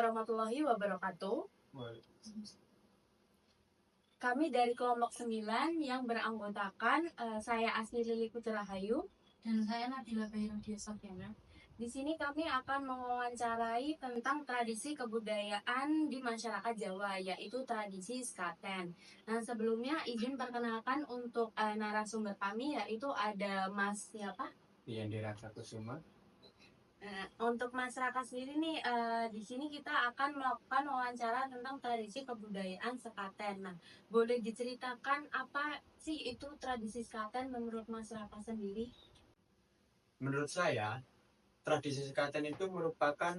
warahmatullahi wabarakatuh. Kami dari kelompok 9 yang beranggotakan saya Asli Lili Putri Rahayu dan saya Nabila Bayrudia Sofiana. Di sini kami akan mewawancarai tentang tradisi kebudayaan di masyarakat Jawa, yaitu tradisi sekaten. Nah, sebelumnya izin perkenalkan untuk narasumber kami, yaitu ada Mas siapa? Yandi Raka Kusuma. Untuk masyarakat sendiri nih, di sini kita akan melakukan wawancara tentang tradisi kebudayaan sekaten. Nah, boleh diceritakan apa sih itu tradisi sekaten menurut masyarakat sendiri? Menurut saya, tradisi sekaten itu merupakan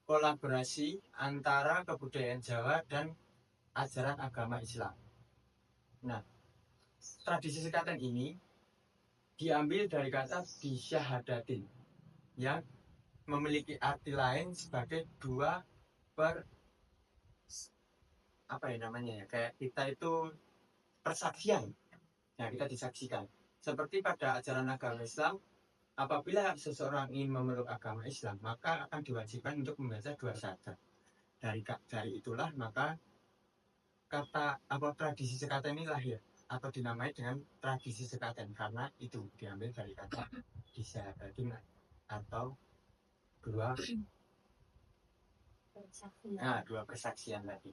kolaborasi antara kebudayaan Jawa dan ajaran agama Islam. Nah, tradisi sekaten ini diambil dari kata bisyahadatin yang memiliki arti lain sebagai dua kayak kita itu persaksian. Nah, kita disaksikan. Seperti pada ajaran agama Islam, apabila seseorang ingin memeluk agama Islam, maka akan diwajibkan untuk membaca 2 syahadat. Dari itulah maka tradisi sekaten ini lahir atau dinamai dengan tradisi sekaten karena itu diambil dari kata bisyahadatin atau dua persaksian tadi.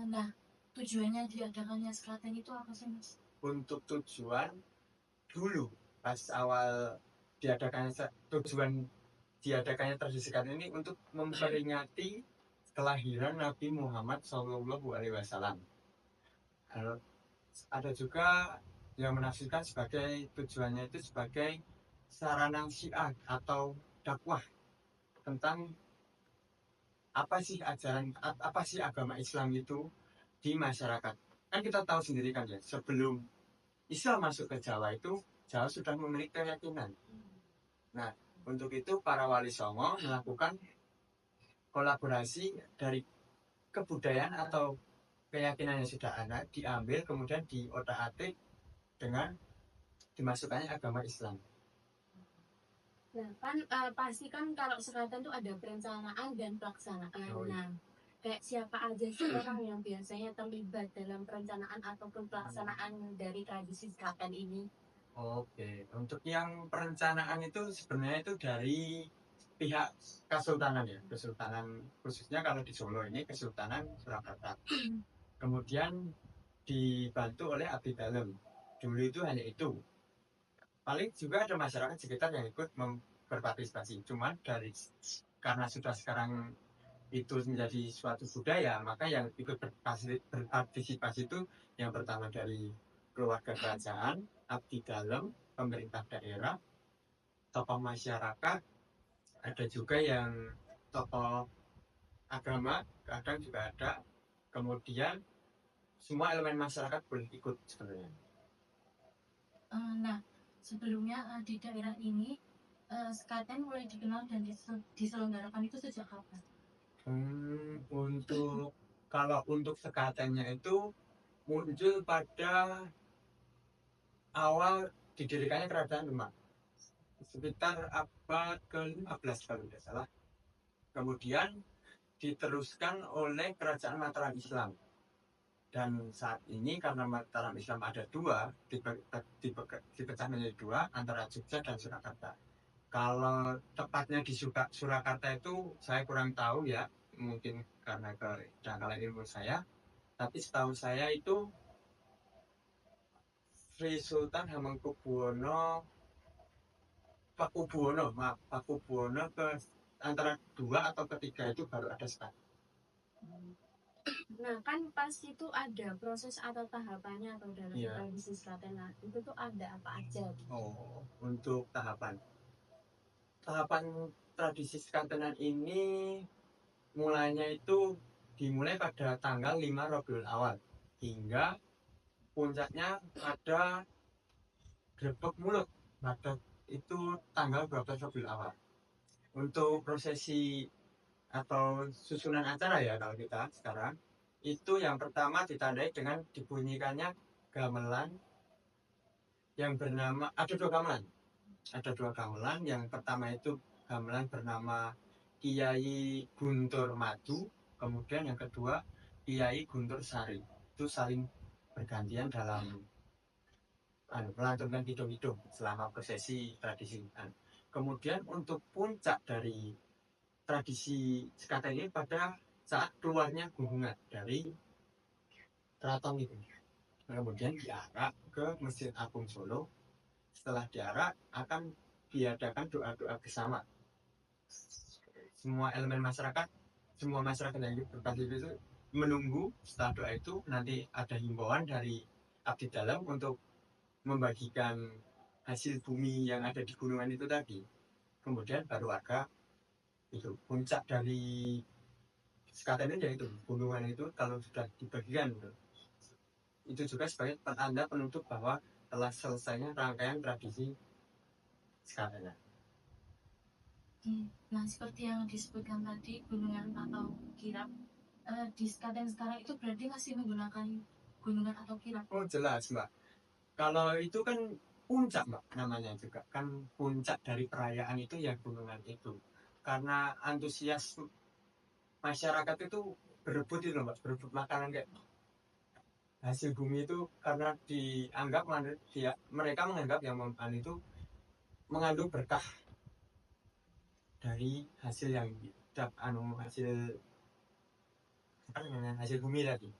Nah, tujuannya diadakannya sekaten itu apa sih, Mas? Untuk tujuan dulu pas awal tujuan diadakannya tradisi sekaten ini untuk memperingati kelahiran Nabi Muhammad SAW. Ada juga yang menafsirkan sebagai tujuannya itu sebagai sarana syiar atau dakwah tentang apa sih agama Islam itu di masyarakat. Kan kita tahu sendiri kan ya, sebelum Islam masuk ke Jawa itu Jawa sudah memiliki keyakinan. Nah, untuk itu para wali songo melakukan kolaborasi dari kebudayaan atau keyakinan yang sudah ada diambil kemudian diotak-atik dengan dimasukkannya agama Islam. Nah, kan pasti kan kalau sekaten itu ada perencanaan dan pelaksanaan. Nah, kayak siapa aja sih orang yang biasanya terlibat dalam perencanaan ataupun pelaksanaan dari tradisi sekaten ini? Oke, untuk yang perencanaan itu sebenarnya itu dari pihak Kesultanan ya, Kesultanan khususnya kalau di Solo ini Kesultanan Surakarta. Kemudian dibantu oleh Abdi Dalem. Dulu itu hanya itu. Paling juga ada masyarakat sekitar yang ikut berpartisipasi. Cuman karena sudah sekarang itu menjadi suatu budaya, maka yang ikut berpartisipasi itu yang pertama dari keluarga kerajaan, Abdi Dalem, pemerintah daerah, tokoh masyarakat, ada juga yang tokoh agama, kadang juga ada. Kemudian semua elemen masyarakat boleh ikut sebenarnya. Nah, sebelumnya di daerah ini sekaten mulai dikenal dan diselenggarakan itu sejak kapan? Untuk sekatennya itu muncul pada awal didirikannya Kerajaan Demak sekitar abad ke-15 kalau tidak salah. Kemudian diteruskan oleh Kerajaan Mataram Islam. Dan saat ini karena Mataram Islam ada dua, dipecah menjadi dua antara Jogja dan Surakarta. Kalau tepatnya di Surakarta itu saya kurang tahu ya, mungkin karena kedangkalan ilmu saya. Tapi setahu saya itu Sri Sultan Hamengkubuwono ke antara 2 atau ketiga itu baru ada sekaten. Nah, kan pas itu ada proses atau tahapannya atau dalam tradisi sekaten. Nah, itu tuh ada apa aja? Untuk tahapan tradisi sekatenan ini dimulai pada tanggal 5 Rabiul Awal hingga puncaknya pada Grebek Mulut pada itu tanggal 12 Rabiul Awal. Untuk prosesi atau susunan acara ya kalau kita sekarang itu yang pertama ditandai dengan dibunyikannya gamelan yang bernama ada dua gamelan. Yang pertama itu gamelan bernama Kiai Guntur Madu, kemudian yang kedua Kiai Guntur Sari. Itu saling bergantian dalam melantunkan kidung-kidung selama prosesi tradisi. Kemudian untuk puncak dari tradisi sekaten ini pada saat keluarnya gunungan dari keraton itu. Kemudian diarak ke Masjid Agung Solo. Setelah diarak akan diadakan doa-doa bersama. Semua elemen masyarakat, semua masyarakat yang berpartisipasi itu menunggu setelah doa itu nanti ada himbauan dari abdi dalam untuk membagikan hasil bumi yang ada di gunungan itu tadi. Kemudian baru warga itu puncak dari sekaten itu yaitu gunungan itu kalau sudah dibagikan itu juga sebagai tanda penutup bahwa telah selesainya rangkaian tradisi sekaten. Nah, seperti yang disebutkan tadi, gunungan atau kirap, di sekaten sekarang itu berarti masih menggunakan gunungan atau kirap. Oh jelas mbak, kalau itu kan puncak mbak namanya juga kan puncak dari perayaan itu ya gunungan itu, karena antusias masyarakat itu berebut itu mbak, berebut makanan kayak hasil bumi itu karena dianggap mereka menganggap yang itu mengandung berkah dari hasil yang hasil bumi tadi.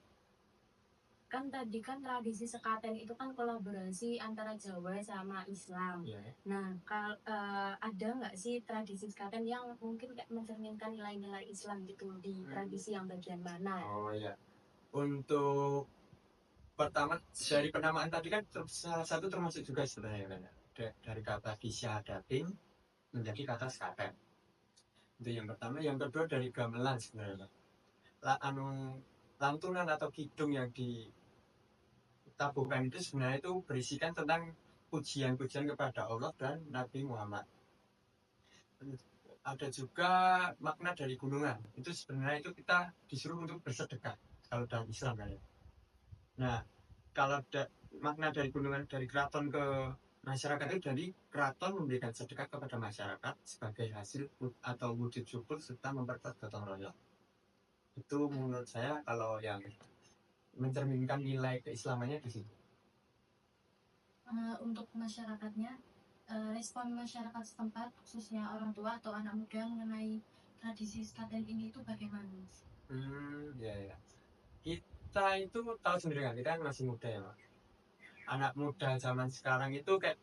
Kan tadi kan tradisi sekaten itu kan kolaborasi antara Jawa sama Islam. Ya. Nah, ada nggak sih tradisi sekaten yang mungkin kayak mencerminkan nilai-nilai Islam gitu di tradisi yang bagian mana? Oh ya, untuk pertama dari penamaan tadi kan salah satu termasuk juga sebenarnya kan, dari kata disyahadatin menjadi kata sekaten. Itu yang pertama. Yang kedua dari gamelan sebenarnya. Lantunan atau kidung yang ditabuhkan itu sebenarnya itu berisikan tentang pujian-pujian kepada Allah dan Nabi Muhammad. Ada juga makna dari gunungan. Itu sebenarnya itu kita disuruh untuk bersedekah kalau dalam Islam kan ya. Nah, kalau makna dari gunungan dari keraton ke masyarakat itu dari keraton memberikan sedekah kepada masyarakat sebagai hasil atau wujud syukur serta memperkuat gotong royong. Itu menurut saya kalau yang mencerminkan nilai keislamannya di situ. Untuk masyarakatnya, respon masyarakat setempat khususnya orang tua atau anak muda mengenai tradisi sekaten ini itu bagaimana? Ya. Kita itu tahu sendiri kan, kita kan masih muda ya Pak. Anak muda zaman sekarang itu kayak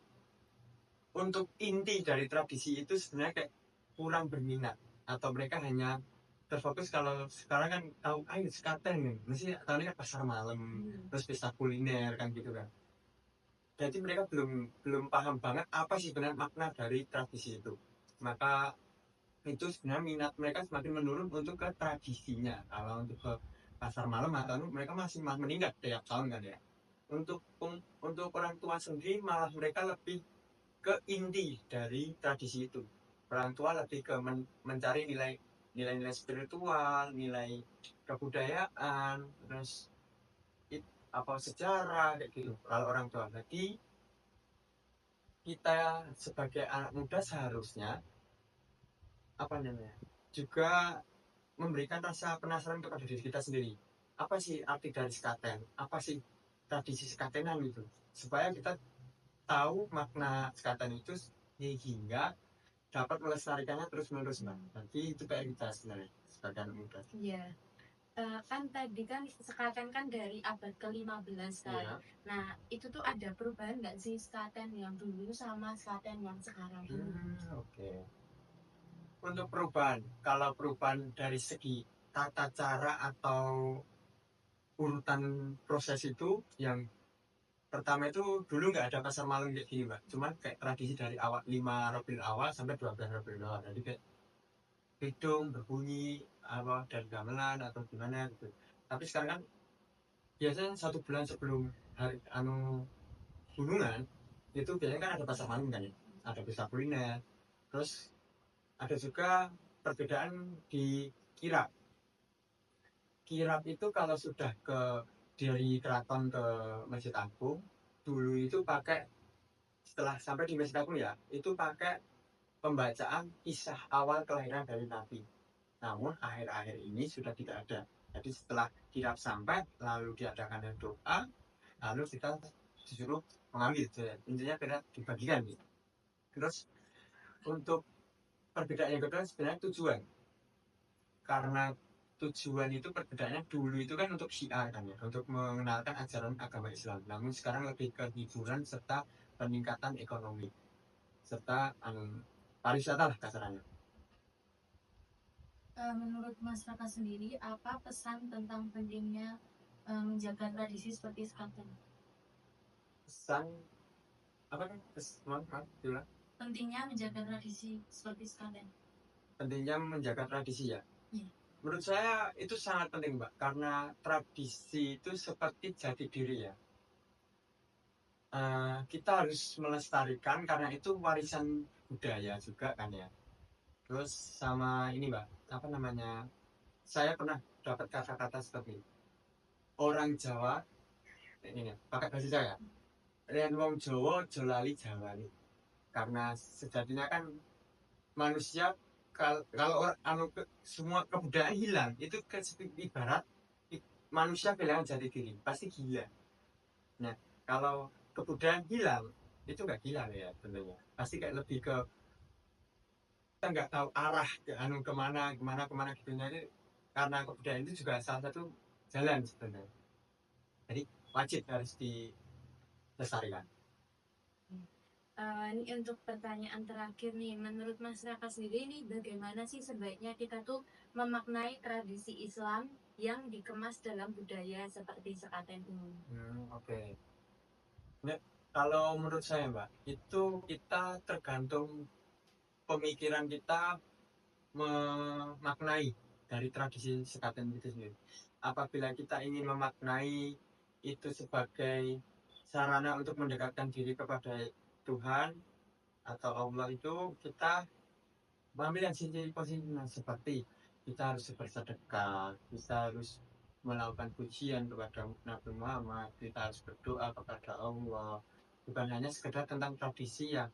untuk inti dari tradisi itu sebenarnya kayak kurang berminat, atau mereka hanya terfokus kalau sekarang kan tahu sekaten nih, mesti tahunya kan pasar malam, terus pesta kuliner kan gitu kan. Jadi mereka belum paham banget apa sih sebenarnya makna dari tradisi itu. Maka itu sebenarnya minat mereka semakin menurun untuk ke tradisinya. Kalau untuk ke pasar malam atau mereka masih meningkat tiap tahun kan ya. Untuk orang tua sendiri malah mereka lebih ke inti dari tradisi itu. Orang tua lebih ke mencari nilai spiritual, nilai kebudayaan, terus sejarah kayak gitu. Kalau orang tua, jadi kita sebagai anak muda seharusnya juga memberikan rasa penasaran kepada diri kita sendiri. Apa sih arti dari sekaten? Apa sih tradisi sekatenan itu? Supaya kita tahu makna sekaten itu hingga dapat melestarikannya terus-menerus. Nanti itu kayak kita sebenarnya sebagai anak muda. Iya. Kan tadi kan sekaten kan dari abad ke-15 kan. Iya. Nah, itu tuh ada perubahan nggak sih sekaten yang dulu sama sekaten yang sekarang ini? Oke. Untuk perubahan, kalau perubahan dari segi tata cara atau urutan proses itu, yang pertama itu dulu nggak ada pasar malam kayak gini mbak, cuman kayak tradisi dari awal 5 Rabiul Awal sampai 12 Rabiul Awal. Jadi kayak hidung berbunyi dan gamelan atau gimana gitu. Tapi sekarang kan biasanya 1 bulan sebelum hari gunungan itu biasanya kan ada pasar malam kan ya, ada pesta kuliner, terus ada juga perbedaan di kirap. Kirap itu kalau sudah dari keraton ke Masjid Agung, dulu itu pakai, setelah sampai di Masjid Agung ya, itu pakai pembacaan kisah awal kelahiran dari Nabi. Namun akhir-akhir ini sudah tidak ada. Jadi setelah kirap sampai, lalu diadakan doa, lalu kita disuruh mengambil. Intinya kita dibagikan. Gitu. Terus untuk perbedaan yang kedua sebenarnya tujuan. Karena tujuan itu perbedaannya dulu itu kan untuk syiar kan ya, untuk mengenalkan ajaran agama Islam. Namun sekarang lebih ke hiburan serta peningkatan ekonomi serta pariwisata lah kasarannya. Menurut Mas Raka sendiri, apa pesan tentang pentingnya menjaga tradisi seperti sekaten? Pesan apa kan? Maaf, diulang. Pentingnya menjaga tradisi seperti sekaten. Pentingnya menjaga tradisi ya. Iya. Menurut saya itu sangat penting Mbak, karena tradisi itu seperti jati diri ya. Kita harus melestarikan karena itu warisan budaya juga kan ya. Terus sama ini Mbak, apa namanya? Saya pernah dapat kata-kata seperti orang Jawa ini pakai bahasa Jawa ya. Ren wong Jawa jolali Jawa nih. Karena sejatinya kan manusia kalau semua kebudayaan hilang itu ibarat manusia kehilangan jati diri pasti gila. Nah kalau kebudayaan hilang itu nggak gila ya tentunya, pasti kayak lebih ke kita nggak tahu arah kemana gitu. Jadi karena kebudayaan itu juga salah satu jalan sebenarnya, jadi wajib harus dilestarikan. Ini untuk pertanyaan terakhir nih, menurut Mas Raka sendiri nih bagaimana sih sebaiknya kita tuh memaknai tradisi Islam yang dikemas dalam budaya seperti sekaten ini? Oke. Nah, kalau menurut saya Mbak, itu kita tergantung pemikiran kita memaknai dari tradisi sekaten itu sendiri. Apabila kita ingin memaknai itu sebagai sarana untuk mendekatkan diri kepada Tuhan atau Allah, itu kita mengambil yang sisi positifnya seperti kita harus bersedekah, kita harus melakukan pujian kepada Nabi Muhammad, kita harus berdoa kepada Allah. Bukan hanya sekedar tentang tradisi yang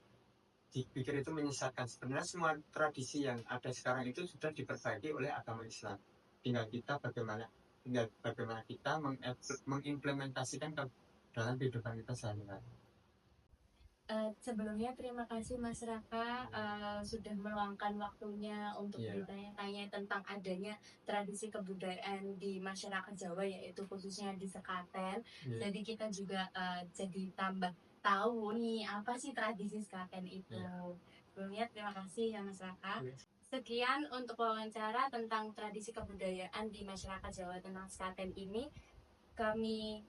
dipikir itu menyesatkan. Sebenarnya semua tradisi yang ada sekarang itu sudah diperbaiki oleh agama Islam. Tinggal bagaimana kita mengimplementasikan ke dalam kehidupan kita sehari-hari. Sebelumnya terima kasih Mas Raka sudah meluangkan waktunya untuk bertanya-tanya tentang adanya tradisi kebudayaan di masyarakat Jawa, yaitu khususnya di sekaten. Jadi kita juga jadi tambah tahu nih apa sih tradisi sekaten itu. Sebelumnya terima kasih ya Mas Raka. Sekian untuk wawancara tentang tradisi kebudayaan di masyarakat Jawa tentang sekaten ini. Kami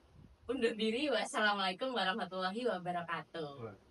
undur diri. Wassalamualaikum warahmatullahi wabarakatuh.